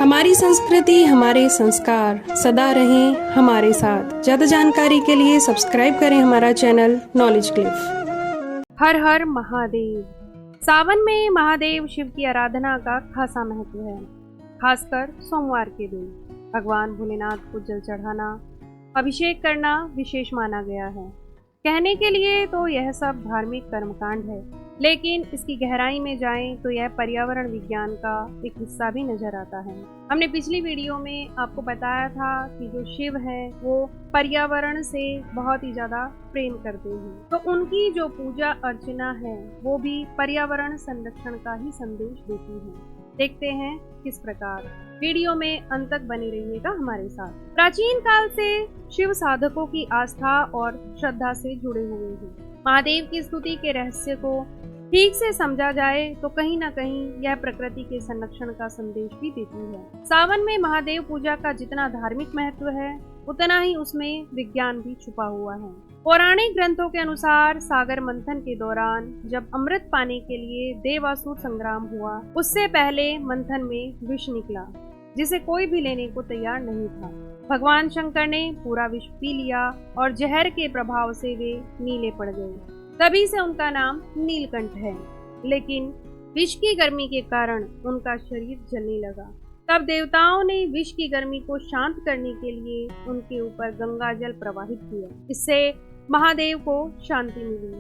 हमारी संस्कृति, हमारे संस्कार सदा रहें हमारे साथ। ज्यादा जानकारी के लिए सब्सक्राइब करें हमारा चैनल नॉलेज क्लिफ। हर हर महादेव। सावन में महादेव शिव की आराधना का खासा महत्व है। खासकर सोमवार के दिन भगवान भोलेनाथ को जल चढ़ाना, अभिषेक करना विशेष माना गया है। कहने के लिए तो यह सब धार्मिक कर्मकांड है, लेकिन इसकी गहराई में जाएं तो यह पर्यावरण विज्ञान का एक हिस्सा भी नजर आता है। हमने पिछली वीडियो में आपको बताया था कि जो शिव है वो पर्यावरण से बहुत ही ज्यादा प्रेम करते हैं, तो उनकी जो पूजा अर्चना है वो भी पर्यावरण संरक्षण का ही संदेश देती है। देखते हैं किस प्रकार। वीडियो में अंत तक बने रहिएगा हमारे साथ। प्राचीन काल से शिव साधकों की आस्था और श्रद्धा से जुड़े हुए हैं। महादेव की स्तुति के रहस्य को ठीक से समझा जाए तो कहीं न कहीं यह प्रकृति के संरक्षण का संदेश भी देती है। सावन में महादेव पूजा का जितना धार्मिक महत्व है, उतना ही उसमें विज्ञान भी छुपा हुआ है। पौराणिक ग्रंथों के अनुसार सागर मंथन के दौरान जब अमृत पाने के लिए देवासुर संग्राम हुआ, उससे पहले मंथन में विष निकला जिसे कोई भी लेने को तैयार नहीं था। भगवान शंकर ने पूरा विष पी लिया और जहर के प्रभाव से वे नीले पड़ गए। तभी से उनका नाम नीलकंठ है। लेकिन विष की गर्मी के कारण उनका शरीर जलने लगा। तब देवताओं ने विष की गर्मी को शांत करने के लिए उनके ऊपर गंगा जल प्रवाहित किया। इससे महादेव को शांति मिली,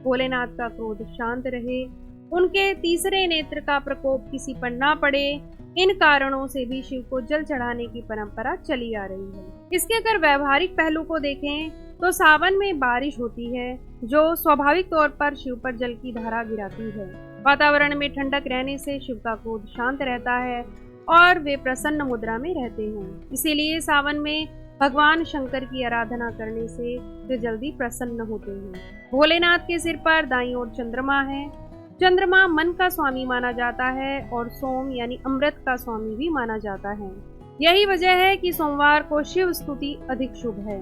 भोलेनाथ का क्रोध शांत रहे, उनके तीसरे नेत्र का प्रकोप किसी पर ना पड़े। इन कारणों से भी शिव को जल चढ़ाने की परंपरा चली आ रही है। इसके अगर व्यवहारिक पहलू को देखें तो सावन में बारिश होती है जो स्वाभाविक तौर पर शिव पर जल की धारा गिराती है। वातावरण में ठंडक रहने से शिव का क्रोध शांत रहता है और वे प्रसन्न मुद्रा में रहते हैं। इसीलिए सावन में भगवान शंकर की आराधना करने से वे जल्दी प्रसन्न होते हैं। भोलेनाथ के सिर पर दाईं ओर चंद्रमा है। चंद्रमा मन का स्वामी माना जाता है और सोम यानी अमृत का स्वामी भी माना जाता है। यही वजह है कि सोमवार को शिव स्तुति अधिक शुभ है।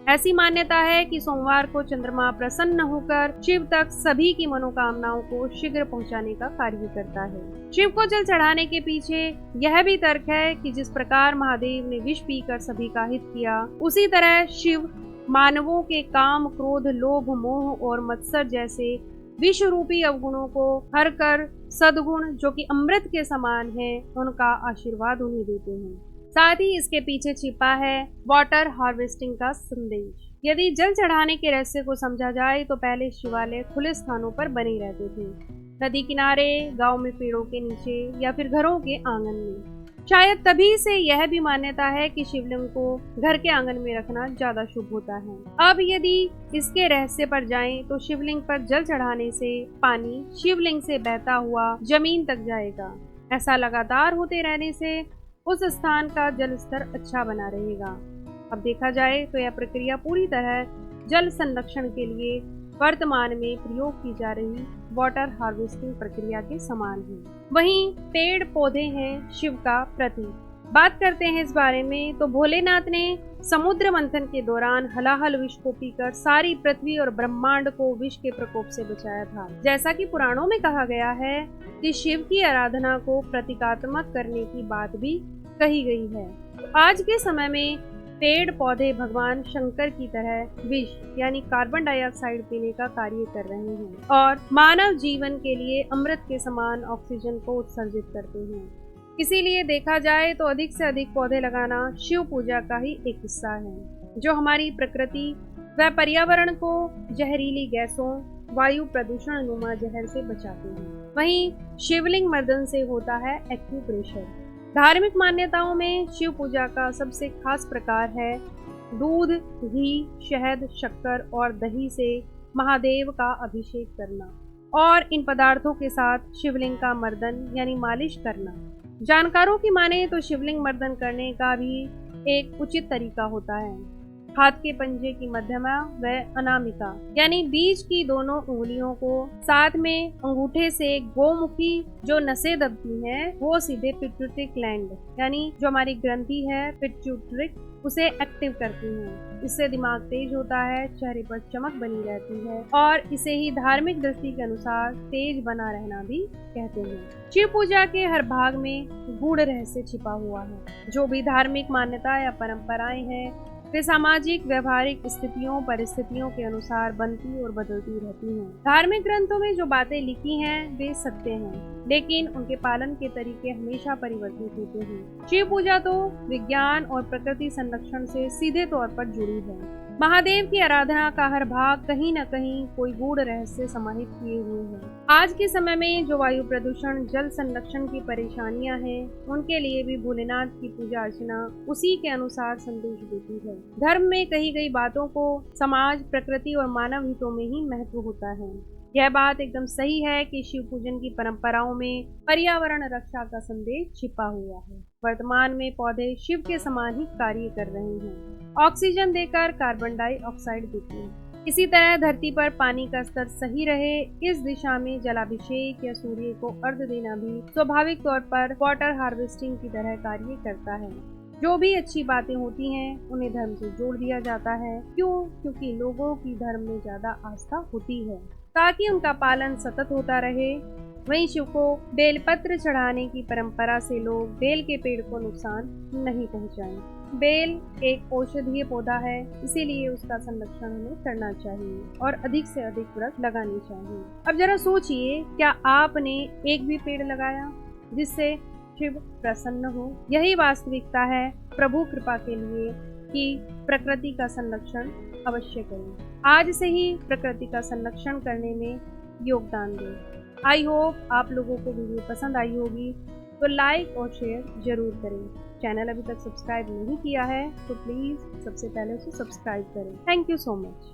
ऐसी मान्यता है कि सोमवार को चंद्रमा प्रसन्न होकर शिव तक सभी की मनोकामनाओं को शीघ्र पहुंचाने का कार्य करता है। शिव को जल चढ़ाने के पीछे यह भी तर्क है कि जिस प्रकार महादेव ने विष पीकर सभी का हित किया, उसी तरह शिव मानवों के काम, क्रोध, लोभ, मोह और मत्सर जैसे विष रूपी अवगुणों को हर कर सद्गुण जो कि अमृत के समान है, उनका आशीर्वाद उन्हें देते हैं। साथ ही इसके पीछे छिपा है वाटर हार्वेस्टिंग का संदेश। यदि जल चढ़ाने के रहस्य को समझा जाए तो पहले शिवालय खुले स्थानों पर बने रहते थे, नदी किनारे, गांव में पेड़ों के नीचे या फिर घरों के आंगन में। शायद तभी से यह भी मान्यता है कि शिवलिंग को घर के आंगन में रखना ज्यादा शुभ होता है। अब यदि इसके रहस्य पर जाएं तो शिवलिंग पर जल चढ़ाने से पानी शिवलिंग से बहता हुआ जमीन तक जाएगा। ऐसा लगातार होते रहने से उस स्थान का जल स्तर अच्छा बना रहेगा। अब देखा जाए तो यह प्रक्रिया पूरी तरह जल संरक्षण के लिए वर्तमान में प्रयोग की जा रही वाटर हार्वेस्टिंग प्रक्रिया के समान है। वहीं पेड़ पौधे हैं शिव का प्रतीक। बात करते हैं इस बारे में तो भोलेनाथ ने समुद्र मंथन के दौरान हलाहल विष को पीकर सारी पृथ्वी और ब्रह्मांड को विष के प्रकोप से बचाया था। जैसा कि पुराणों में कहा गया है कि शिव की आराधना को प्रतीकात्मक करने की बात भी कही गई है। आज के समय में पेड़ पौधे भगवान शंकर की तरह विष यानी कार्बन डाइऑक्साइड पीने का कार्य कर रहे हैं और मानव जीवन के लिए अमृत के समान ऑक्सीजन को उत्सर्जित करते हैं। इसीलिए देखा जाए तो अधिक से अधिक पौधे लगाना शिव पूजा का ही एक हिस्सा है, जो हमारी प्रकृति व पर्यावरण को जहरीली गैसों, वायु प्रदूषण नुमा जहर से बचाते हैं। वहीं शिवलिंग मर्दन से होता है एक्यूप्रेशर। धार्मिक मान्यताओं में शिव पूजा का सबसे खास प्रकार है दूध, घी, शहद, शक्कर और दही से महादेव का अभिषेक करना और इन पदार्थों के साथ शिवलिंग का मर्दन यानी मालिश करना। जानकारों की माने तो शिवलिंग मर्दन करने का भी एक उचित तरीका होता है। हाथ के पंजे की मध्यमा व अनामिका यानी बीच की दोनों उंगलियों को साथ में अंगूठे से गोमुखी जो नसें दबती हैं वो सीधे पिट्यूटरी ग्लैंड यानी जो हमारी ग्रंथि है पिट्यूटरी उसे एक्टिव करती हैं। इससे दिमाग तेज होता है, चेहरे पर चमक बनी रहती है और इसे ही धार्मिक दृष्टि के अनुसार तेज बना रहना भी कहते हैं। शिव पूजा के हर भाग में गूढ़ रहस्य छिपा हुआ है। जो भी धार्मिक मान्यता या परंपराएं हैं वे सामाजिक व्यवहारिक स्थितियों परिस्थितियों के अनुसार बनती और बदलती रहती हैं। धार्मिक ग्रंथों में जो बातें लिखी हैं वे सत्य हैं, लेकिन उनके पालन के तरीके हमेशा परिवर्तित होते हैं। शिव पूजा तो विज्ञान और प्रकृति संरक्षण से सीधे तौर पर जुड़ी है। महादेव की आराधना का हर भाग कहीं न कहीं कोई गूढ़ रहस्य समाहित किए हुए है। आज के समय में जो वायु प्रदूषण, जल संरक्षण की परेशानियां हैं, उनके लिए भी भोलेनाथ की पूजा अर्चना उसी के अनुसार संदेश देती है। धर्म में कही गई बातों को समाज, प्रकृति और मानव हितों में ही महत्व होता है। यह बात एकदम सही है कि शिव पूजन की परंपराओं में पर्यावरण रक्षा का संदेश छिपा हुआ है। वर्तमान में पौधे शिव के समान ही कार्य कर रहे हैं, ऑक्सीजन देकर कार्बन डाइऑक्साइड देते हैं। इसी तरह धरती पर पानी का स्तर सही रहे, इस दिशा में जलाभिषेक या सूर्य को अर्घ देना भी स्वाभाविक तौर पर वाटर हार्वेस्टिंग की तरह कार्य करता है। जो भी अच्छी बातें होती हैं उन्हें धर्म से जोड़ दिया जाता है। क्यों? क्योंकि लोगों की धर्म में ज्यादा आस्था होती है ताकि उनका पालन सतत होता रहे। वहीं शिव को बेलपत्र चढ़ाने की परंपरा से लोग बेल के पेड़ को नुकसान नहीं पहुंचाएं। बेल एक औषधीय पौधा है, इसीलिए उसका संरक्षण हमें करना चाहिए और अधिक से अधिक वृक्ष लगाने चाहिए। अब जरा सोचिए, क्या आपने एक भी पेड़ लगाया जिससे शिव प्रसन्न हो? यही वास्तविकता है प्रभु कृपा के लिए कि प्रकृति का संरक्षण अवश्य करें। आज से ही प्रकृति का संरक्षण करने में योगदान दें। आई होप आप लोगों को वीडियो पसंद आई होगी, तो लाइक और शेयर जरूर करें। चैनल अभी तक सब्सक्राइब नहीं किया है तो प्लीज़ सबसे पहले उसे सब्सक्राइब करें। Thank you so much.